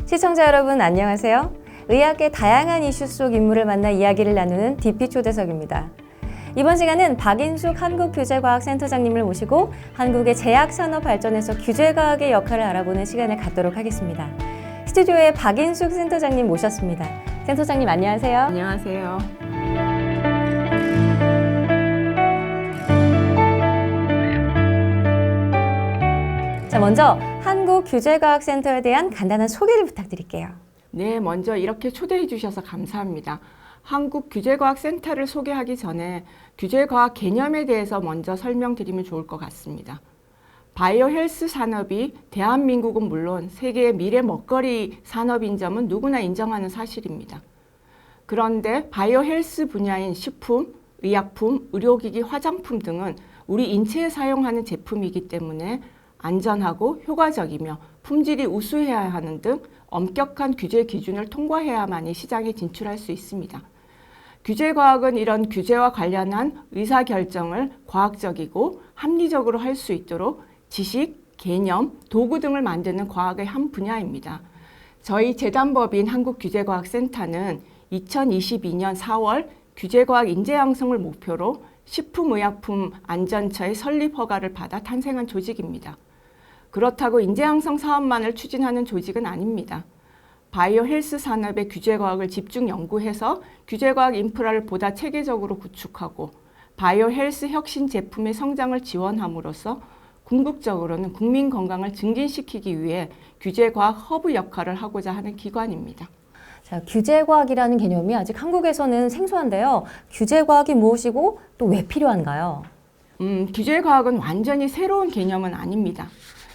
시청자 여러분 안녕하세요. 의학의 다양한 이슈 속 인물을 만나 이야기를 나누는 DP 초대석입니다. 이번 시간은 박인숙 한국규제과학센터장님을 모시고 한국의 제약산업 발전에서 규제과학의 역할을 알아보는 시간을 갖도록 하겠습니다. 스튜디오에 박인숙 센터장님 모셨습니다. 센터장님 안녕하세요. 안녕하세요. 자, 먼저 한국규제과학센터에 대한 간단한 소개를 부탁드릴게요. 네, 먼저 이렇게 초대해 주셔서 감사합니다. 한국규제과학센터를 소개하기 전에 규제과학 개념에 대해서 먼저 설명드리면 좋을 것 같습니다. 바이오 헬스 산업이 대한민국은 물론 세계의 미래 먹거리 산업인 점은 누구나 인정하는 사실입니다. 그런데 바이오 헬스 분야인 식품, 의약품, 의료기기, 화장품 등은 우리 인체에 사용하는 제품이기 때문에 안전하고 효과적이며 품질이 우수해야 하는 등 엄격한 규제 기준을 통과해야만이 시장에 진출할 수 있습니다. 규제과학은 이런 규제와 관련한 의사결정을 과학적이고 합리적으로 할 수 있도록 지식, 개념, 도구 등을 만드는 과학의 한 분야입니다. 저희 재단법인 한국규제과학센터는 2022년 4월 규제과학 인재 양성을 목표로 식품의약품안전처의 설립 허가를 받아 탄생한 조직입니다. 그렇다고 인재 양성 사업만을 추진하는 조직은 아닙니다. 바이오 헬스 산업의 규제과학을 집중 연구해서 규제과학 인프라를 보다 체계적으로 구축하고 바이오 헬스 혁신 제품의 성장을 지원함으로써 궁극적으로는 국민 건강을 증진시키기 위해 규제과학 허브 역할을 하고자 하는 기관입니다. 자, 규제과학이라는 개념이 아직 한국에서는 생소한데요. 규제과학이 무엇이고 또 왜 필요한가요? 규제과학은 완전히 새로운 개념은 아닙니다.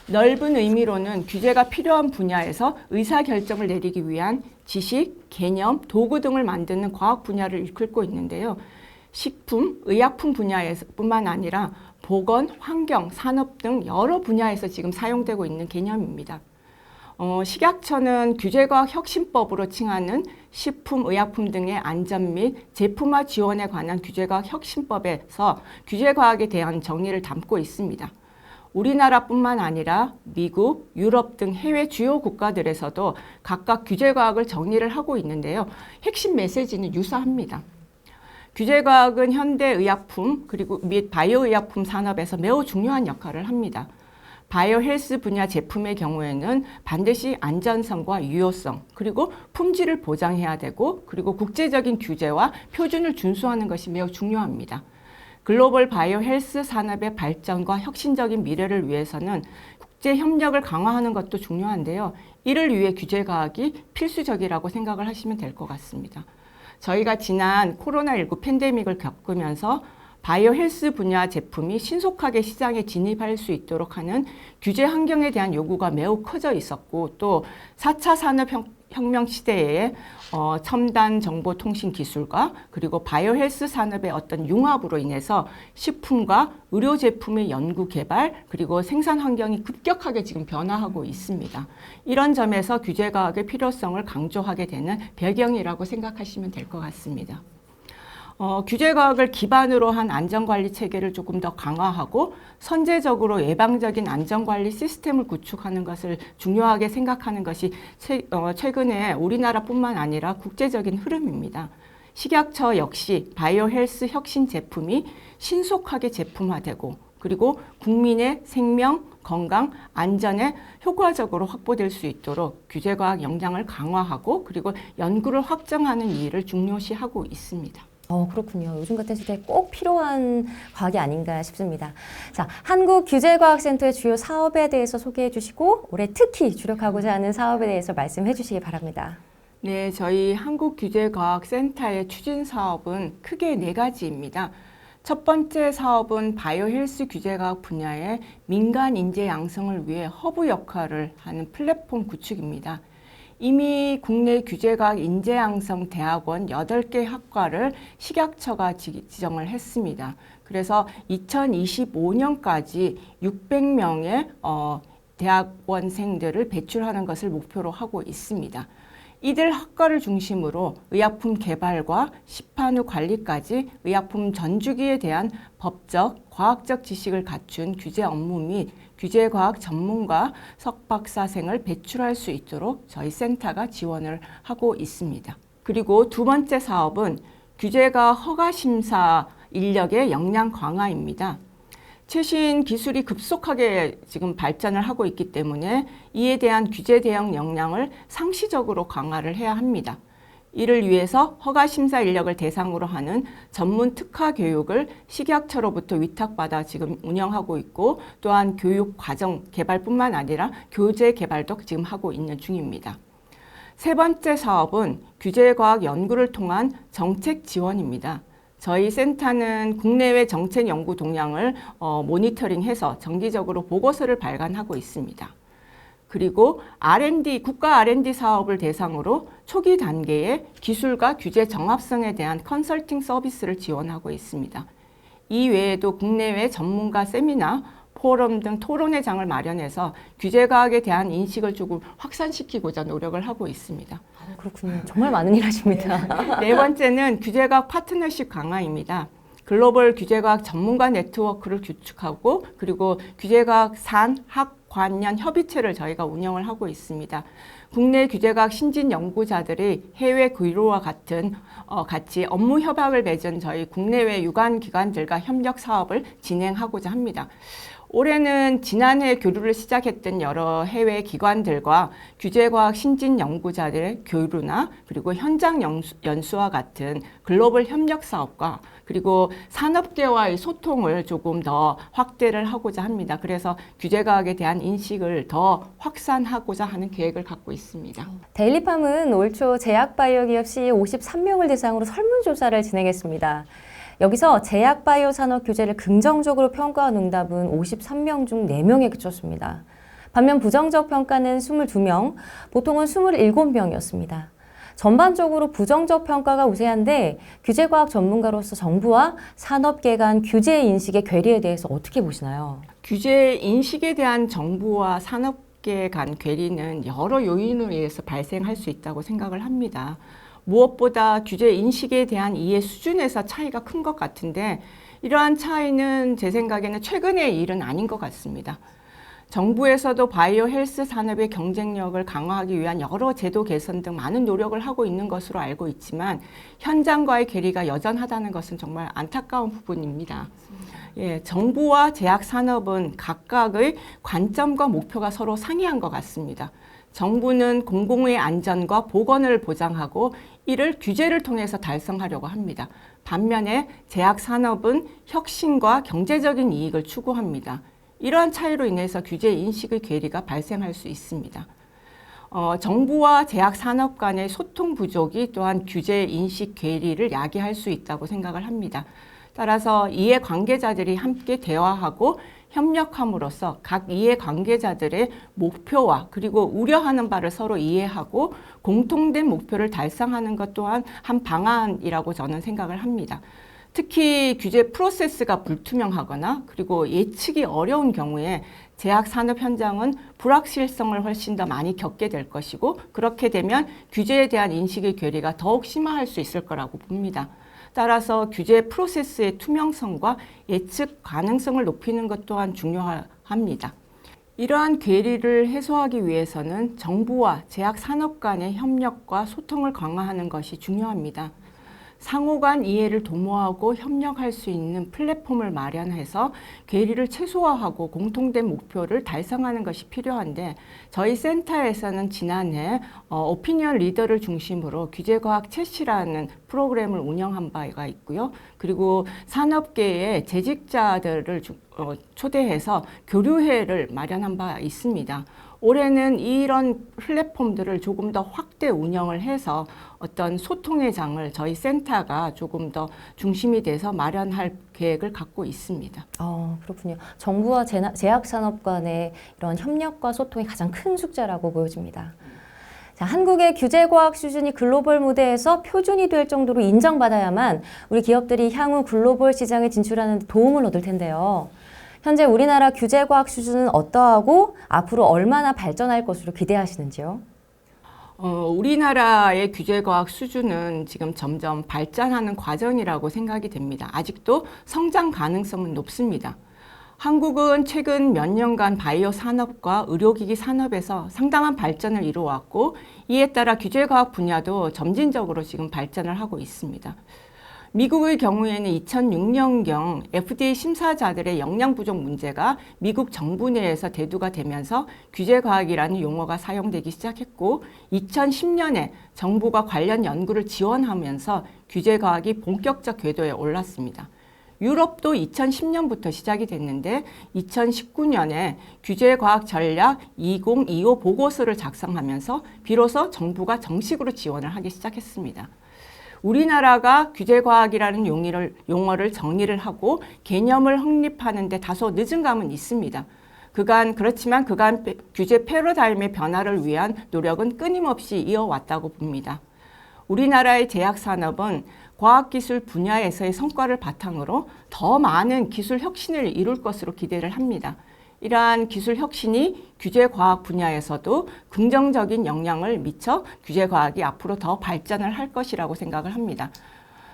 넓은 의미로는 규제가 필요한 분야에서 의사결정을 내리기 위한 지식, 개념, 도구 등을 만드는 과학 분야를 이끌고 있는데요. 식품, 의약품 분야뿐만 아니라 보건, 환경, 산업 등 여러 분야에서 지금 사용되고 있는 개념입니다. 식약처는 규제과학 혁신법으로 칭하는 식품, 의약품 등의 안전 및 제품화 지원에 관한 규제과학 혁신법에서 규제과학에 대한 정의를 담고 있습니다. 우리나라뿐만 아니라 미국, 유럽 등 해외 주요 국가들에서도 각각 규제과학을 정의를 하고 있는데요. 핵심 메시지는 유사합니다. 규제과학은 현대의약품 그리고 및 바이오의약품 산업에서 매우 중요한 역할을 합니다. 바이오 헬스 분야 제품의 경우에는 반드시 안전성과 유효성 그리고 품질을 보장해야 되고 그리고 국제적인 규제와 표준을 준수하는 것이 매우 중요합니다. 글로벌 바이오 헬스 산업의 발전과 혁신적인 미래를 위해서는 국제 협력을 강화하는 것도 중요한데요. 이를 위해 규제과학이 필수적이라고 생각을 하시면 될 것 같습니다. 저희가 지난 코로나19 팬데믹을 겪으면서 바이오 헬스 분야 제품이 신속하게 시장에 진입할 수 있도록 하는 규제 환경에 대한 요구가 매우 커져 있었고 또 4차 산업혁명 시대에 첨단 정보통신 기술과 그리고 바이오 헬스 산업의 어떤 융합으로 인해서 식품과 의료 제품의 연구 개발 그리고 생산 환경이 급격하게 지금 변화하고 있습니다. 이런 점에서 규제과학의 필요성을 강조하게 되는 배경이라고 생각하시면 될 것 같습니다. 규제과학을 기반으로 한 안전관리 체계를 조금 더 강화하고 선제적으로 예방적인 안전관리 시스템을 구축하는 것을 중요하게 생각하는 것이 최근에 우리나라뿐만 아니라 국제적인 흐름입니다. 식약처 역시 바이오 헬스 혁신 제품이 신속하게 제품화되고 그리고 국민의 생명, 건강, 안전에 효과적으로 확보될 수 있도록 규제과학 역량을 강화하고 그리고 연구를 확정하는 일을 중요시하고 있습니다. 그렇군요. 요즘 같은 시대에 꼭 필요한 과학이 아닌가 싶습니다. 자, 한국규제과학센터의 주요 사업에 대해서 소개해 주시고 올해 특히 주력하고자 하는 사업에 대해서 말씀해 주시기 바랍니다. 네, 저희 한국규제과학센터의 추진 사업은 크게 4가지입니다. 첫 번째 사업은 바이오 헬스 규제과학 분야의 민간 인재 양성을 위해 허브 역할을 하는 플랫폼 구축입니다. 이미 국내 규제과학 인재양성 대학원 8개 학과를 식약처가 지정을 했습니다. 그래서 2025년까지 600명의 대학원생들을 배출하는 것을 목표로 하고 있습니다. 이들 학과를 중심으로 의약품 개발과 시판 후 관리까지 의약품 전주기에 대한 법적, 과학적 지식을 갖춘 규제 업무 및 규제과학 전문가 석박사생을 배출할 수 있도록 저희 센터가 지원을 하고 있습니다. 그리고 두 번째 사업은 규제과 허가심사 인력의 역량 강화입니다. 최신 기술이 급속하게 지금 발전을 하고 있기 때문에 이에 대한 규제 대응 역량을 상시적으로 강화를 해야 합니다. 이를 위해서 허가심사 인력을 대상으로 하는 전문 특화 교육을 식약처로부터 위탁받아 지금 운영하고 있고, 또한 교육 과정 개발뿐만 아니라 교재 개발도 지금 하고 있는 중입니다. 세 번째 사업은 규제과학 연구를 통한 정책 지원입니다. 저희 센터는 국내외 정책 연구 동향을 모니터링해서 정기적으로 보고서를 발간하고 있습니다. 그리고 R&D, 국가 R&D 사업을 대상으로 초기 단계에 기술과 규제 정합성에 대한 컨설팅 서비스를 지원하고 있습니다. 이 외에도 국내외 전문가 세미나, 포럼 등 토론회장을 마련해서 규제과학에 대한 인식을 조금 확산시키고자 노력을 하고 있습니다. 그렇군요. 정말 많은 일 하십니다. 네 번째는 규제과학 파트너십 강화입니다. 글로벌 규제과학 전문가 네트워크를 구축하고, 그리고 규제과학 산, 학, 관련 협의체를 저희가 운영을 하고 있습니다. 국내 규제과학 신진 연구자들이 해외 교류와 같이 업무 협약을 맺은 저희 국내외 유관 기관들과 협력 사업을 진행하고자 합니다. 올해는 지난해 교류를 시작했던 여러 해외 기관들과 규제과학 신진 연구자들의 교류나 그리고 현장 연수와 같은 글로벌 협력 사업과 그리고 산업계와의 소통을 조금 더 확대를 하고자 합니다. 그래서 규제과학에 대한 인식을 더 확산하고자 하는 계획을 갖고 있습니다. 데일리팜은 올 초 제약바이오 기업 CEO 53명을 대상으로 설문조사를 진행했습니다. 여기서 제약바이오 산업 규제를 긍정적으로 평가한 응답은 53명 중 4명에 그쳤습니다. 반면 부정적 평가는 22명, 보통은 27명이었습니다. 전반적으로 부정적 평가가 우세한데 규제과학 전문가로서 정부와 산업계 간 규제 인식의 괴리에 대해서 어떻게 보시나요? 규제 인식에 대한 정부와 산업계 간 괴리는 여러 요인으로 의해서 발생할 수 있다고 생각을 합니다. 무엇보다 규제 인식에 대한 이해 수준에서 차이가 큰 것 같은데, 이러한 차이는 제 생각에는 최근의 일은 아닌 것 같습니다. 정부에서도 바이오 헬스 산업의 경쟁력을 강화하기 위한 여러 제도 개선 등 많은 노력을 하고 있는 것으로 알고 있지만, 현장과의 괴리가 여전하다는 것은 정말 안타까운 부분입니다. 정부와 제약 산업은 각각의 관점과 목표가 서로 상이한 것 같습니다. 정부는 공공의 안전과 보건을 보장하고 이를 규제를 통해서 달성하려고 합니다. 반면에 제약 산업은 혁신과 경제적인 이익을 추구합니다. 이러한 차이로 인해서 규제 인식의 괴리가 발생할 수 있습니다. 정부와 제약 산업 간의 소통 부족이 또한 규제 인식 괴리를 야기할 수 있다고 생각을 합니다. 따라서 이해 관계자들이 함께 대화하고 협력함으로써 각 이해 관계자들의 목표와 그리고 우려하는 바를 서로 이해하고 공통된 목표를 달성하는 것 또한 한 방안이라고 저는 생각을 합니다. 특히 규제 프로세스가 불투명하거나 그리고 예측이 어려운 경우에 제약 산업 현장은 불확실성을 훨씬 더 많이 겪게 될 것이고, 그렇게 되면 규제에 대한 인식의 괴리가 더욱 심화할 수 있을 거라고 봅니다. 따라서 규제 프로세스의 투명성과 예측 가능성을 높이는 것 또한 중요합니다. 이러한 괴리를 해소하기 위해서는 정부와 제약 산업 간의 협력과 소통을 강화하는 것이 중요합니다. 상호 간 이해를 도모하고 협력할 수 있는 플랫폼을 마련해서 괴리를 최소화하고 공통된 목표를 달성하는 것이 필요한데, 저희 센터에서는 지난해 오피니언 리더를 중심으로 규제과학 채시라는 프로그램을 운영한 바가 있고요. 그리고 산업계의 재직자들을 초대해서 교류회를 마련한 바 있습니다. 올해는 이런 플랫폼들을 조금 더 확대 운영을 해서 어떤 소통의 장을 저희 센터가 조금 더 중심이 돼서 마련할 계획을 갖고 있습니다. 그렇군요. 정부와 제약산업 간의 이런 협력과 소통이 가장 큰 숙제라고 보여집니다. 자, 한국의 규제과학 수준이 글로벌 무대에서 표준이 될 정도로 인정받아야만 우리 기업들이 향후 글로벌 시장에 진출하는 데 도움을 얻을 텐데요. 현재 우리나라 규제과학 수준은 어떠하고 앞으로 얼마나 발전할 것으로 기대하시는지요? 우리나라의 규제과학 수준은 지금 점점 발전하는 과정이라고 생각이 됩니다. 아직도 성장 가능성은 높습니다. 한국은 최근 몇 년간 바이오 산업과 의료기기 산업에서 상당한 발전을 이루어왔고, 이에 따라 규제과학 분야도 점진적으로 지금 발전을 하고 있습니다. 미국의 경우에는 2006년경 FDA 심사자들의 역량 부족 문제가 미국 정부 내에서 대두가 되면서 규제과학이라는 용어가 사용되기 시작했고, 2010년에 정부가 관련 연구를 지원하면서 규제과학이 본격적 궤도에 올랐습니다. 유럽도 2010년부터 시작이 됐는데 2019년에 규제과학 전략 2025 보고서를 작성하면서 비로소 정부가 정식으로 지원을 하기 시작했습니다. 우리나라가 규제과학이라는 용어를 정의를 하고 개념을 확립하는 데 다소 늦은 감은 있습니다. 그렇지만 그간 규제 패러다임의 변화를 위한 노력은 끊임없이 이어왔다고 봅니다. 우리나라의 제약산업은 과학기술 분야에서의 성과를 바탕으로 더 많은 기술 혁신을 이룰 것으로 기대를 합니다. 이러한 기술 혁신이 규제과학 분야에서도 긍정적인 영향을 미쳐 규제과학이 앞으로 더 발전을 할 것이라고 생각을 합니다.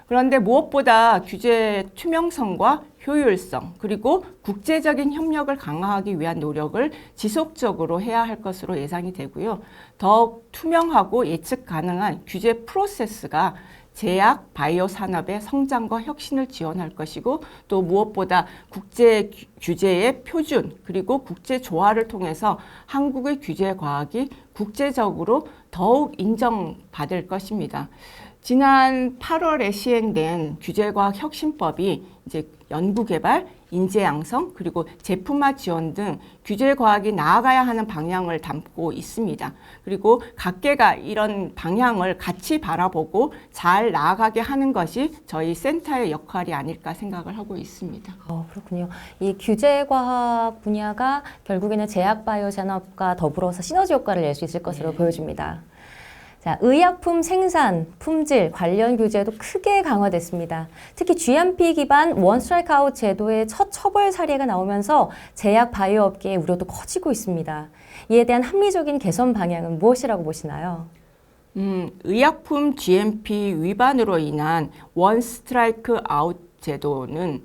그런데 무엇보다 규제 투명성과 효율성, 그리고 국제적인 협력을 강화하기 위한 노력을 지속적으로 해야 할 것으로 예상이 되고요. 더욱 투명하고 예측 가능한 규제 프로세스가 제약, 바이오 산업의 성장과 혁신을 지원할 것이고, 또 무엇보다 국제 규제의 표준 그리고 국제 조화를 통해서 한국의 규제 과학이 국제적으로 더욱 인정받을 것입니다. 지난 8월에 시행된 규제과학 혁신법이 이제 연구개발, 인재 양성, 그리고 제품화 지원 등 규제과학이 나아가야 하는 방향을 담고 있습니다. 그리고 각계가 이런 방향을 같이 바라보고 잘 나아가게 하는 것이 저희 센터의 역할이 아닐까 생각을 하고 있습니다. 그렇군요. 이 규제과학 분야가 결국에는 제약 바이오 산업과 더불어서 시너지 효과를 낼 수 있을 것으로 보여집니다. 자, 의약품 생산, 품질, 관련 규제도 크게 강화됐습니다. 특히 GMP 기반 원 스트라이크 아웃 제도의 첫 처벌 사례가 나오면서 제약 바이오 업계의 우려도 커지고 있습니다. 이에 대한 합리적인 개선 방향은 무엇이라고 보시나요? 의약품 GMP 위반으로 인한 원 스트라이크 아웃 제도는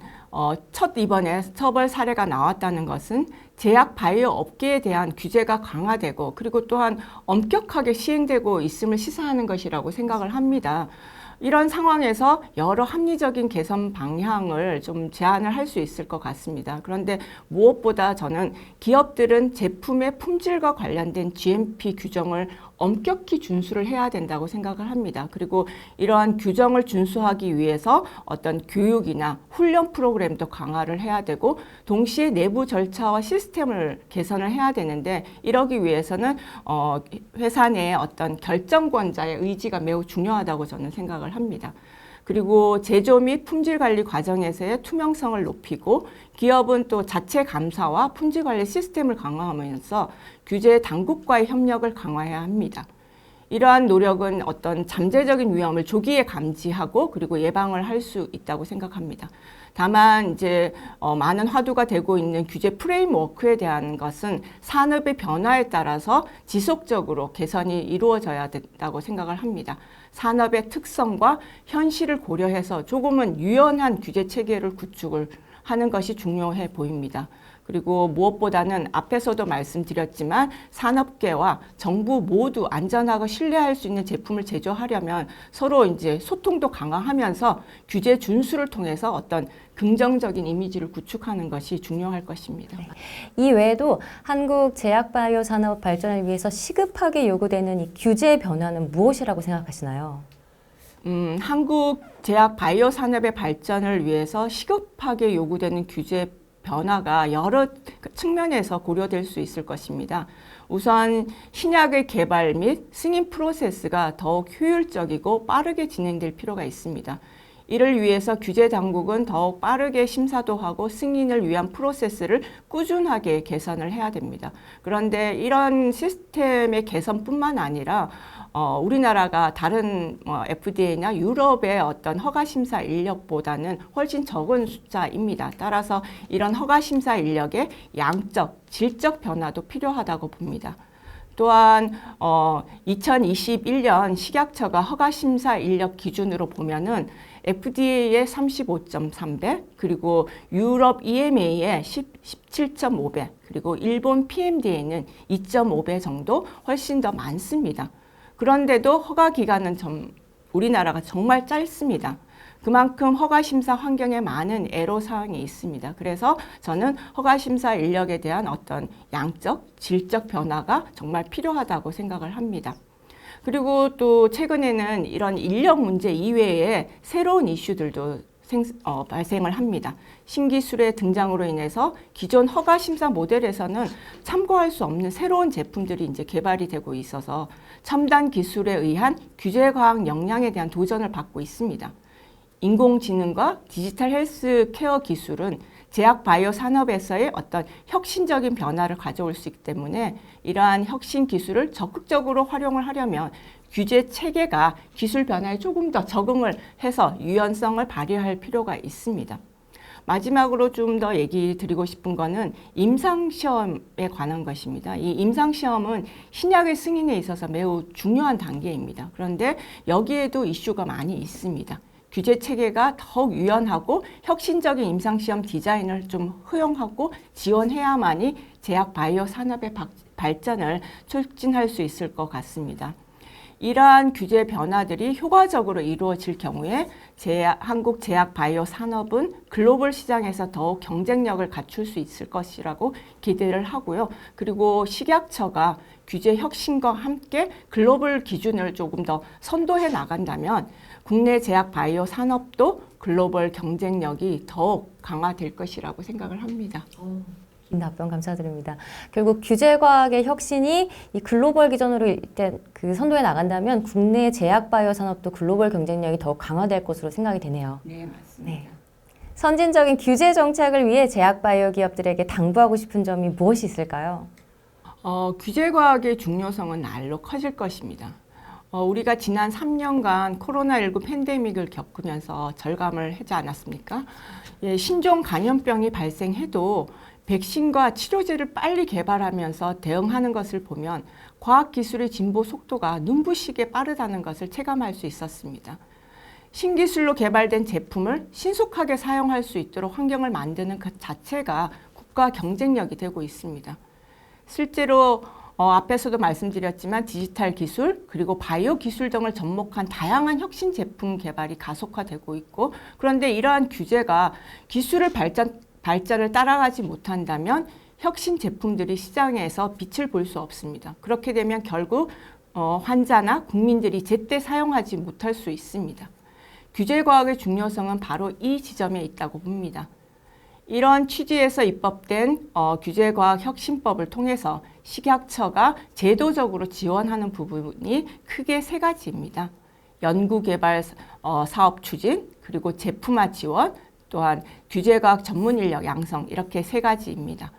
이번에 처벌 사례가 나왔다는 것은 제약 바이오 업계에 대한 규제가 강화되고, 그리고 또한 엄격하게 시행되고 있음을 시사하는 것이라고 생각을 합니다. 이런 상황에서 여러 합리적인 개선 방향을 좀 제안을 할 수 있을 것 같습니다. 그런데 무엇보다 저는 기업들은 제품의 품질과 관련된 GMP 규정을 엄격히 준수를 해야 된다고 생각을 합니다. 그리고 이러한 규정을 준수하기 위해서 어떤 교육이나 훈련 프로그램도 강화를 해야 되고, 동시에 내부 절차와 시스템을 개선을 해야 되는데, 이러기 위해서는 회사 내의 어떤 결정권자의 의지가 매우 중요하다고 저는 생각을 합니다. 그리고 제조 및 품질 관리 과정에서의 투명성을 높이고, 기업은 또 자체 감사와 품질 관리 시스템을 강화하면서 규제 당국과의 협력을 강화해야 합니다. 이러한 노력은 어떤 잠재적인 위험을 조기에 감지하고 그리고 예방을 할 수 있다고 생각합니다. 다만 이제 많은 화두가 되고 있는 규제 프레임워크에 대한 것은 산업의 변화에 따라서 지속적으로 개선이 이루어져야 된다고 생각을 합니다. 산업의 특성과 현실을 고려해서 조금은 유연한 규제 체계를 구축을 하는 것이 중요해 보입니다. 그리고 무엇보다는 앞에서도 말씀드렸지만 산업계와 정부 모두 안전하고 신뢰할 수 있는 제품을 제조하려면 서로 이제 소통도 강화하면서 규제 준수를 통해서 어떤 긍정적인 이미지를 구축하는 것이 중요할 것입니다. 이 외에도 한국 제약 바이오 산업 발전을 위해서 시급하게 요구되는 이 규제 변화는 무엇이라고 생각하시나요? 한국 제약 바이오 산업의 발전을 위해서 시급하게 요구되는 규제 변화가 여러 측면에서 고려될 수 있을 것입니다. 우선 신약의 개발 및 승인 프로세스가 더욱 효율적이고 빠르게 진행될 필요가 있습니다. 이를 위해서 규제 당국은 더욱 빠르게 심사도 하고 승인을 위한 프로세스를 꾸준하게 개선을 해야 됩니다. 그런데 이런 시스템의 개선뿐만 아니라 우리나라가 다른 FDA나 유럽의 어떤 허가심사 인력보다는 훨씬 적은 숫자입니다. 따라서 이런 허가심사 인력의 양적, 질적 변화도 필요하다고 봅니다. 또한 2021년 식약처가 허가심사 인력 기준으로 보면은 FDA의 35.3배, 그리고 유럽 EMA의 17.5배, 그리고 일본 PMDA는 2.5배 정도 훨씬 더 많습니다. 그런데도 허가 기간은 우리나라가 정말 짧습니다. 그만큼 허가심사 환경에 많은 애로사항이 있습니다. 그래서 저는 허가심사 인력에 대한 어떤 양적, 질적 변화가 정말 필요하다고 생각을 합니다. 그리고 또 최근에는 이런 인력 문제 이외에 새로운 이슈들도 발생을 합니다. 신기술의 등장으로 인해서 기존 허가심사 모델에서는 참고할 수 없는 새로운 제품들이 이제 개발이 되고 있어서 첨단 기술에 의한 규제과학 역량에 대한 도전을 받고 있습니다. 인공지능과 디지털 헬스케어 기술은 제약 바이오 산업에서의 어떤 혁신적인 변화를 가져올 수 있기 때문에 이러한 혁신 기술을 적극적으로 활용을 하려면 규제 체계가 기술 변화에 조금 더 적응을 해서 유연성을 발휘할 필요가 있습니다. 마지막으로 좀 더 얘기 드리고 싶은 거는 임상시험에 관한 것입니다. 이 임상시험은 신약의 승인에 있어서 매우 중요한 단계입니다. 그런데 여기에도 이슈가 많이 있습니다. 규제 체계가 더욱 유연하고 혁신적인 임상시험 디자인을 좀 허용하고 지원해야만이 제약 바이오 산업의 발전을 촉진할 수 있을 것 같습니다. 이러한 규제 변화들이 효과적으로 이루어질 경우에 한국 제약 바이오 산업은 글로벌 시장에서 더욱 경쟁력을 갖출 수 있을 것이라고 기대를 하고요. 그리고 식약처가 규제 혁신과 함께 글로벌 기준을 조금 더 선도해 나간다면 국내 제약 바이오 산업도 글로벌 경쟁력이 더욱 강화될 것이라고 생각을 합니다. 긴 답변 감사드립니다. 결국 규제과학의 혁신이 이 글로벌 기준으로 일단 선도해 나간다면 국내 제약 바이오 산업도 글로벌 경쟁력이 더욱 강화될 것으로 생각이 되네요. 네, 맞습니다. 네. 선진적인 규제 정착을 위해 제약 바이오 기업들에게 당부하고 싶은 점이 무엇이 있을까요? 규제과학의 중요성은 날로 커질 것입니다. 우리가 지난 3년간 코로나19 팬데믹을 겪으면서 절감을 하지 않았습니까? 신종 감염병이 발생해도 백신과 치료제를 빨리 개발하면서 대응하는 것을 보면 과학기술의 진보 속도가 눈부시게 빠르다는 것을 체감할 수 있었습니다. 신기술로 개발된 제품을 신속하게 사용할 수 있도록 환경을 만드는 그 자체가 국가 경쟁력이 되고 있습니다. 실제로 앞에서도 말씀드렸지만 디지털 기술 그리고 바이오 기술 등을 접목한 다양한 혁신 제품 개발이 가속화되고 있고, 그런데 이러한 규제가 기술의 발전을 따라가지 못한다면 혁신 제품들이 시장에서 빛을 볼 수 없습니다. 그렇게 되면 결국 환자나 국민들이 제때 사용하지 못할 수 있습니다. 규제과학의 중요성은 바로 이 지점에 있다고 봅니다. 이런 취지에서 입법된 규제과학 혁신법을 통해서 식약처가 제도적으로 지원하는 부분이 크게 세 가지입니다. 연구개발 사업 추진, 그리고 제품화 지원, 또한 규제과학 전문 인력 양성, 이렇게 세 가지입니다.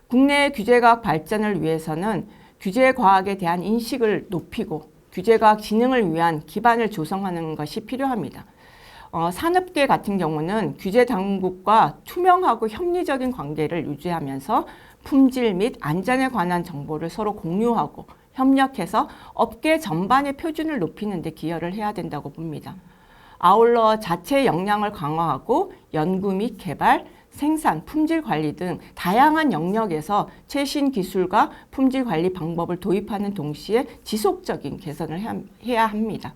국내 규제과학 발전을 위해서는 규제과학에 대한 인식을 높이고 규제과학 진흥을 위한 기반을 조성하는 것이 필요합니다. 산업계 같은 경우는 규제 당국과 투명하고 협리적인 관계를 유지하면서 품질 및 안전에 관한 정보를 서로 공유하고 협력해서 업계 전반의 표준을 높이는 데 기여를 해야 된다고 봅니다. 아울러 자체 역량을 강화하고 연구 및 개발, 생산, 품질 관리 등 다양한 영역에서 최신 기술과 품질 관리 방법을 도입하는 동시에 지속적인 개선을 해야 합니다.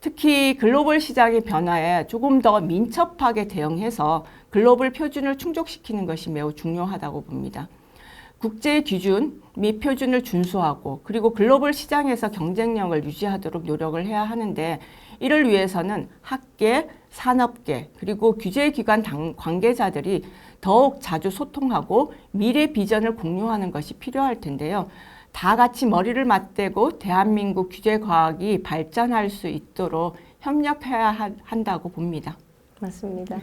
특히 글로벌 시장의 변화에 조금 더 민첩하게 대응해서 글로벌 표준을 충족시키는 것이 매우 중요하다고 봅니다. 국제 기준 및 표준을 준수하고 그리고 글로벌 시장에서 경쟁력을 유지하도록 노력을 해야 하는데, 이를 위해서는 학계, 산업계 그리고 규제기관 관계자들이 더욱 자주 소통하고 미래 비전을 공유하는 것이 필요할 텐데요. 다 같이 머리를 맞대고 대한민국 규제과학이 발전할 수 있도록 협력해야 한다고 봅니다. 맞습니다.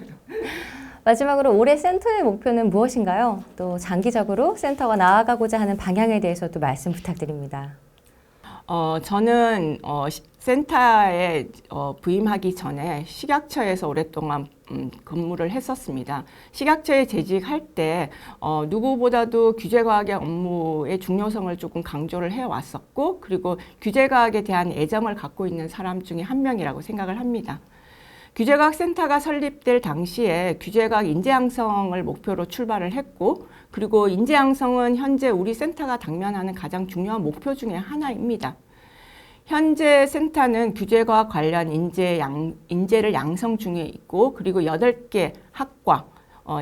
마지막으로 올해 센터의 목표는 무엇인가요? 또 장기적으로 센터가 나아가고자 하는 방향에 대해서도 말씀 부탁드립니다. 저는 센터에 부임하기 전에 식약처에서 오랫동안 근무를 했었습니다. 식약처에 재직할 때 누구보다도 규제과학의 업무의 중요성을 조금 강조를 해왔었고, 그리고 규제과학에 대한 애정을 갖고 있는 사람 중에 한 명이라고 생각을 합니다. 규제과학센터가 설립될 당시에 규제과학 인재양성을 목표로 출발을 했고, 그리고 인재양성은 현재 우리 센터가 당면하는 가장 중요한 목표 중에 하나입니다. 현재 센터는 규제과학 관련 인재를 양성 중에 있고, 그리고 8개 학과,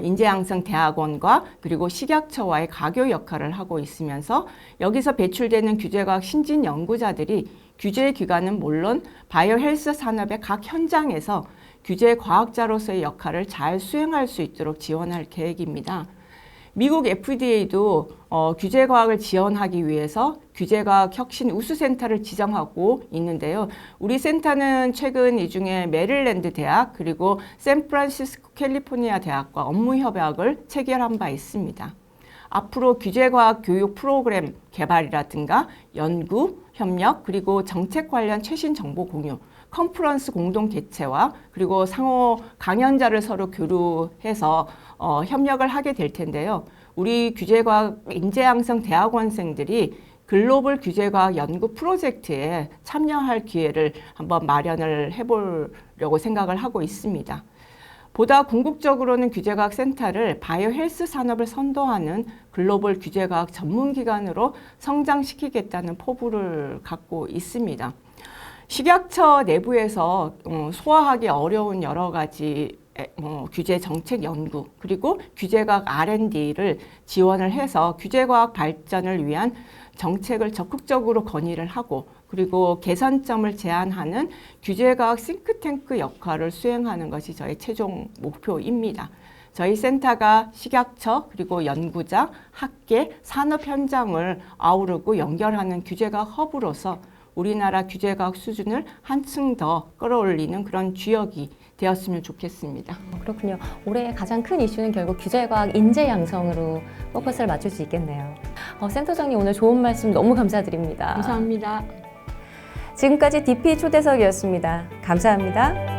인재양성 대학원과 그리고 식약처와의 가교 역할을 하고 있으면서, 여기서 배출되는 규제과학 신진 연구자들이 규제기관은 물론 바이오 헬스 산업의 각 현장에서 규제과학자로서의 역할을 잘 수행할 수 있도록 지원할 계획입니다. 미국 FDA도 규제과학을 지원하기 위해서 규제과학 혁신 우수센터를 지정하고 있는데요. 우리 센터는 최근 이 중에 메릴랜드 대학 그리고 샌프란시스코 캘리포니아 대학과 업무 협약을 체결한 바 있습니다. 앞으로 규제과학 교육 프로그램 개발이라든가 연구, 협력, 그리고 정책 관련 최신 정보 공유, 컨퍼런스 공동 개최와 그리고 상호 강연자를 서로 교류해서 협력을 하게 될 텐데요. 우리 규제과학 인재양성 대학원생들이 글로벌 규제과학 연구 프로젝트에 참여할 기회를 한번 마련을 해보려고 생각을 하고 있습니다. 보다 궁극적으로는 규제과학 센터를 바이오 헬스 산업을 선도하는 글로벌 규제과학 전문기관으로 성장시키겠다는 포부를 갖고 있습니다. 식약처 내부에서 소화하기 어려운 여러 가지 규제 정책 연구 그리고 규제과학 R&D를 지원을 해서 규제과학 발전을 위한 정책을 적극적으로 건의를 하고, 그리고 개선점을 제안하는 규제과학 싱크탱크 역할을 수행하는 것이 저희 최종 목표입니다. 저희 센터가 식약처 그리고 연구자, 학계, 산업 현장을 아우르고 연결하는 규제과학 허브로서 우리나라 규제과학 수준을 한층 더 끌어올리는 그런 주역이 되었으면 좋겠습니다. 그렇군요. 올해 가장 큰 이슈는 결국 규제과학 인재 양성으로 포커스를 맞출 수 있겠네요. 센터장님 오늘 좋은 말씀 너무 감사드립니다. 감사합니다. 지금까지 DP 초대석이었습니다. 감사합니다.